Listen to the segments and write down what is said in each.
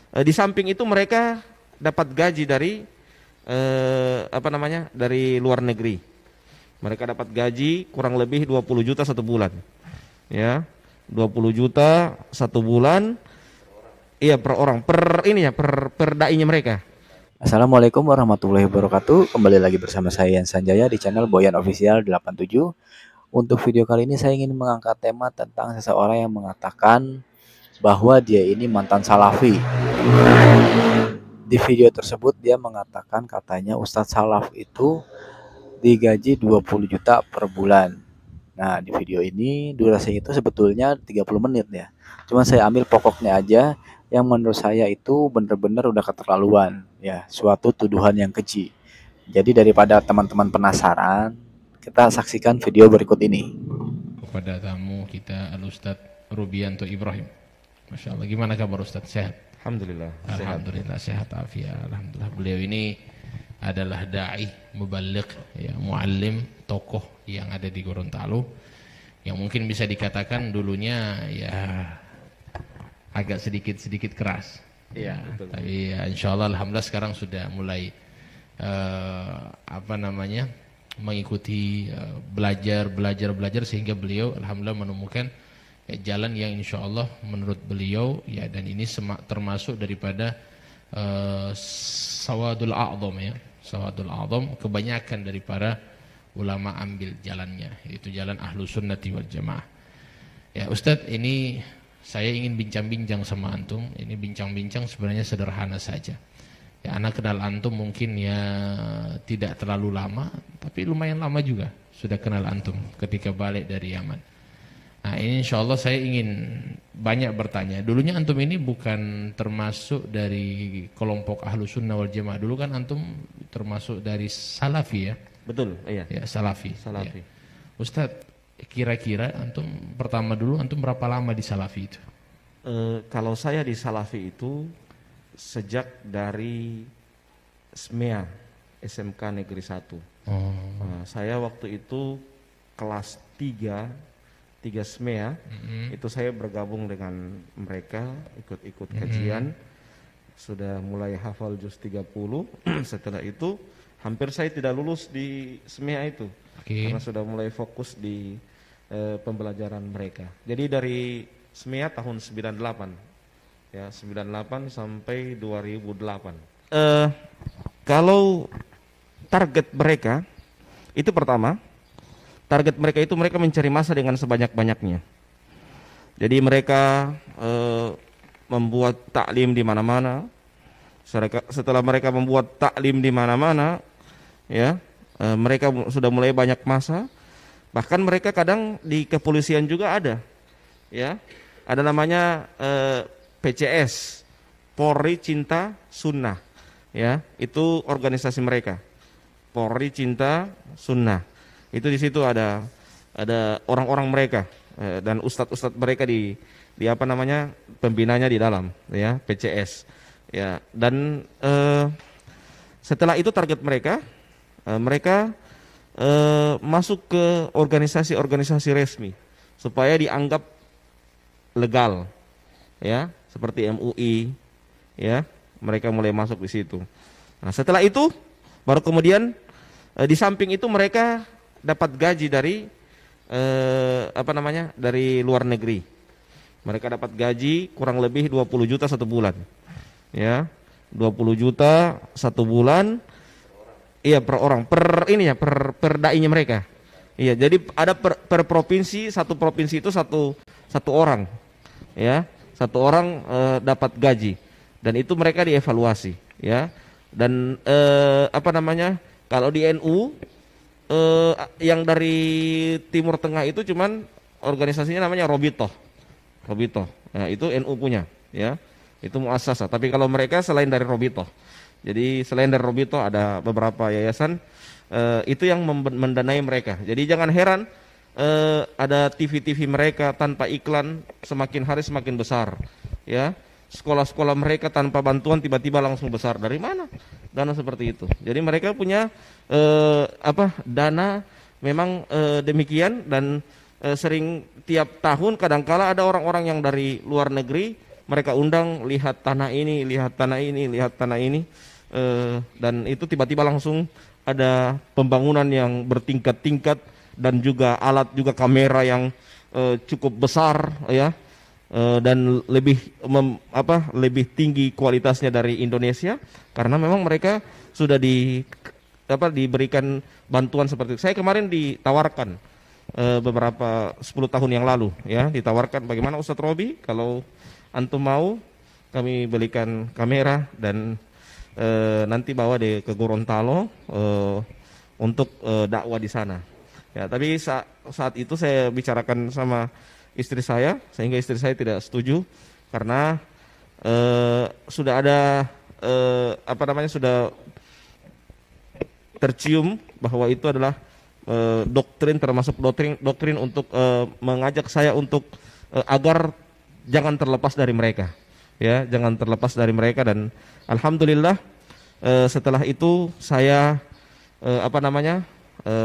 Di samping itu mereka dapat gaji dari dari luar negeri. Mereka dapat gaji kurang lebih 20 juta satu bulan. Ya, 20 juta satu bulan. Iya, per orang, per dai-nya mereka. Assalamualaikum warahmatullahi wabarakatuh. Kembali lagi bersama saya Yan Sanjaya di channel Boyan Official 87. Untuk video kali ini saya ingin mengangkat tema tentang seseorang yang mengatakan bahwa dia ini mantan salafi. Di video tersebut dia mengatakan katanya Ustadz Salaf itu digaji 20 juta per bulan. Nah, di video ini durasi itu sebetulnya 30 menit ya. Cuma saya ambil pokoknya aja yang menurut saya itu benar-benar udah keterlaluan ya, suatu tuduhan yang keji. Jadi daripada teman-teman penasaran, kita saksikan video berikut ini. Kepada tamu kita Al-Ustadz Rubianto Ibrahim. Masya Allah, gimana kabar Ustadz? Sehat? Alhamdulillah. Alhamdulillah sehat afiat. Alhamdulillah. Beliau ini adalah da'i, muballigh, ya, muallim, tokoh yang ada di Gorontalo, yang mungkin bisa dikatakan dulunya ya agak sedikit keras. Iya, Ya, betul. tapi ya, insya Allah alhamdulillah sekarang sudah mulai mengikuti belajar sehingga beliau alhamdulillah menemukan jalan yang insya Allah menurut beliau ya, dan ini termasuk daripada sawadul a'zam ya, sawadul a'zam, kebanyakan dari para ulama ambil jalannya, yaitu jalan ahlu sunnati wal jamaah. Ya Ustadz, ini saya ingin bincang-bincang sama antum. Ini bincang-bincang sebenarnya sederhana saja. Ya, anak kenal antum mungkin ya tidak terlalu lama, tapi lumayan lama juga sudah kenal antum ketika balik dari Yaman. Nah, ini insya Allah saya ingin banyak bertanya. Dulunya antum ini bukan termasuk dari kelompok ahlu sunnah wal jamaah. Dulu kan antum termasuk dari salafi ya. Betul, iya. Ya, salafi. Salafi. Ya. Ustadz, kira-kira antum pertama dulu antum berapa lama di salafi itu? Kalau saya di salafi itu sejak dari SMEA, SMK Negeri 1. Oh. Nah, saya waktu itu kelas 3 SMEA, itu saya bergabung dengan mereka, ikut kajian, sudah mulai hafal juz 30. Setelah itu hampir saya tidak lulus di SMEA itu, karena sudah mulai fokus di pembelajaran mereka. Jadi dari SMEA tahun 98 ya, 98 sampai 2008. Kalau target mereka itu pertama, target mereka itu mereka mencari masa dengan sebanyak-banyaknya. Jadi mereka membuat taklim di mana-mana. Setelah mereka membuat taklim di mana-mana, ya, mereka sudah mulai banyak masa. Bahkan mereka kadang di kepolisian juga ada, ya, ada namanya PCS, Polri Cinta Sunnah, ya, itu organisasi mereka, Polri Cinta Sunnah. Itu di situ ada orang-orang mereka dan ustadz-ustadz mereka di pembinanya di dalam, ya, PCS, ya. Dan setelah itu target mereka masuk ke organisasi-organisasi resmi supaya dianggap legal, ya, seperti MUI, ya, mereka mulai masuk di situ. Nah, setelah itu baru kemudian di samping itu mereka dapat gaji dari dari luar negeri. Mereka dapat gaji kurang lebih 20 juta satu bulan. Ya, 20 juta satu bulan. Iya, per orang, per dai-nya mereka. Iya, jadi ada per provinsi, satu provinsi itu satu orang. Ya, satu orang dapat gaji. Dan itu mereka dievaluasi, ya. Dan kalau di NU yang dari Timur Tengah itu cuman organisasinya namanya Robitoh. Ya, itu NU punya, ya. Itu muassasah. Tapi kalau mereka selain dari Robitoh. Jadi selain dari Robitoh ada beberapa yayasan itu yang mendanai mereka. Jadi jangan heran ada TV-TV mereka tanpa iklan semakin hari semakin besar, ya. Sekolah-sekolah mereka tanpa bantuan tiba-tiba langsung besar. Dari mana dana seperti itu? Jadi mereka punya dana memang demikian. Dan sering tiap tahun kadangkala ada orang-orang yang dari luar negeri mereka undang, lihat tanah ini, lihat tanah ini, lihat tanah ini, dan itu tiba-tiba langsung ada pembangunan yang bertingkat-tingkat dan juga alat juga kamera yang cukup besar ya, dan lebih tinggi kualitasnya dari Indonesia karena memang mereka sudah diberikan bantuan seperti itu. Saya kemarin ditawarkan beberapa 10 tahun yang lalu ya, ditawarkan bagaimana Ustadz Robi kalau antum mau kami belikan kamera dan nanti bawa ke Gorontalo untuk dakwah di sana. Ya, tapi saat itu saya bicarakan sama istri saya, sehingga istri saya tidak setuju karena sudah ada sudah tercium bahwa itu adalah doktrin, termasuk doktrin untuk mengajak saya untuk agar jangan terlepas dari mereka, ya, jangan terlepas dari mereka. Dan alhamdulillah setelah itu saya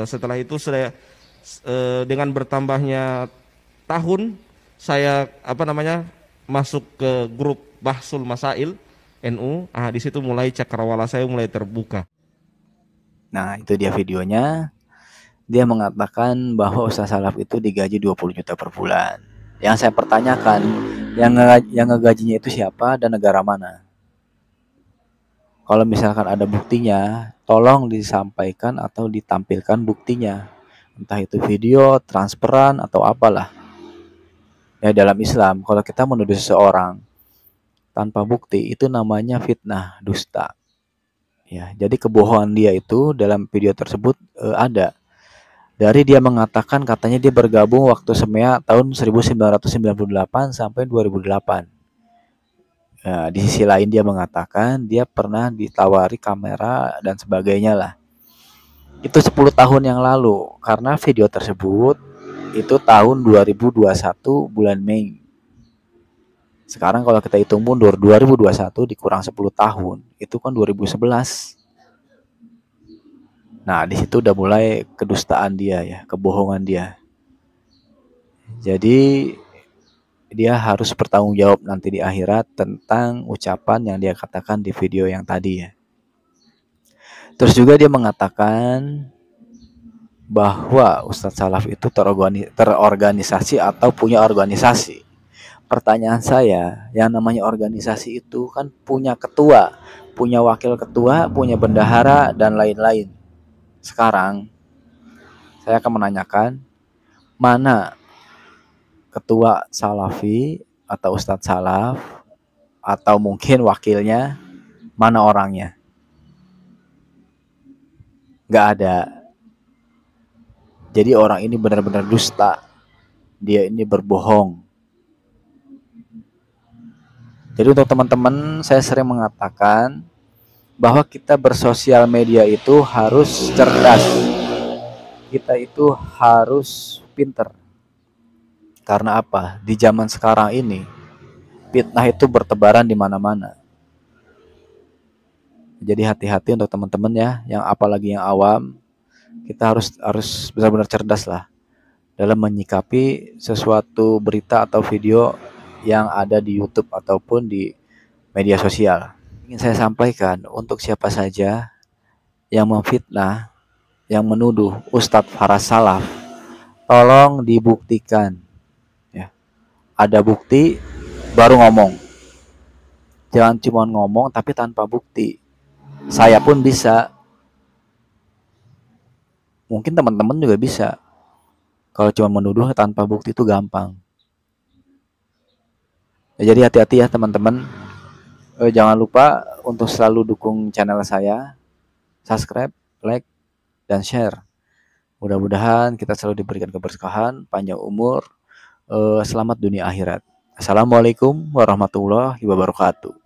setelah itu saya dengan bertambahnya tahun saya masuk ke grup Bahsul Masail NU. Di situ mulai cakrawala saya mulai terbuka. Nah, itu dia videonya. Dia mengatakan bahwa Ustaz Salaf itu digaji 20 juta per bulan. Yang saya pertanyakan, yang ngegajinya itu siapa dan negara mana? Kalau misalkan ada buktinya, tolong disampaikan atau ditampilkan buktinya. Entah itu video, transferan, atau apalah. Ya, dalam Islam, kalau kita menuduh seseorang tanpa bukti, itu namanya fitnah, dusta. Ya, jadi kebohongan dia itu dalam video tersebut ada. Dari dia mengatakan katanya dia bergabung waktu SEMEA tahun 1998 sampai 2008. Nah, di sisi lain dia mengatakan dia pernah ditawari kamera dan sebagainya lah. Itu 10 tahun yang lalu, karena video tersebut itu tahun 2021 bulan Mei. Sekarang kalau kita hitung mundur 2021 dikurang 10 tahun, itu kan 2011. Nah, di situ udah mulai kedustaan dia ya, kebohongan dia. Jadi dia harus bertanggung jawab nanti di akhirat tentang ucapan yang dia katakan di video yang tadi ya. Terus juga dia mengatakan bahwa Ustadz Salaf itu terorganisasi atau punya organisasi. Pertanyaan saya, yang namanya organisasi itu kan punya ketua, punya wakil ketua, punya bendahara, dan lain-lain. Sekarang saya akan menanyakan, mana ketua Salafi atau Ustadz Salaf atau mungkin wakilnya, mana orangnya? Nggak ada. Jadi orang ini benar-benar dusta. Dia ini berbohong. Jadi untuk teman-teman, saya sering mengatakan bahwa kita bersosial media itu harus cerdas. Kita itu harus pinter. Karena apa? Di zaman sekarang ini, fitnah itu bertebaran di mana-mana. Jadi hati-hati untuk teman-teman ya, yang apalagi yang awam. Kita harus benar-benar cerdas lah dalam menyikapi sesuatu berita atau video yang ada di YouTube ataupun di media sosial. Ingin saya sampaikan untuk siapa saja yang memfitnah, yang menuduh Ustadz Faras Salaf, tolong dibuktikan. Ya. Ada bukti baru ngomong. Jangan cuma ngomong tapi tanpa bukti. Saya pun bisa. Mungkin teman-teman juga bisa. Kalau cuma menuduh tanpa bukti itu gampang. Ya, jadi hati-hati ya teman-teman. Jangan lupa untuk selalu dukung channel saya. Subscribe, like, dan share. Mudah-mudahan kita selalu diberikan keberkahan, panjang umur, selamat dunia akhirat. Assalamualaikum warahmatullahi wabarakatuh.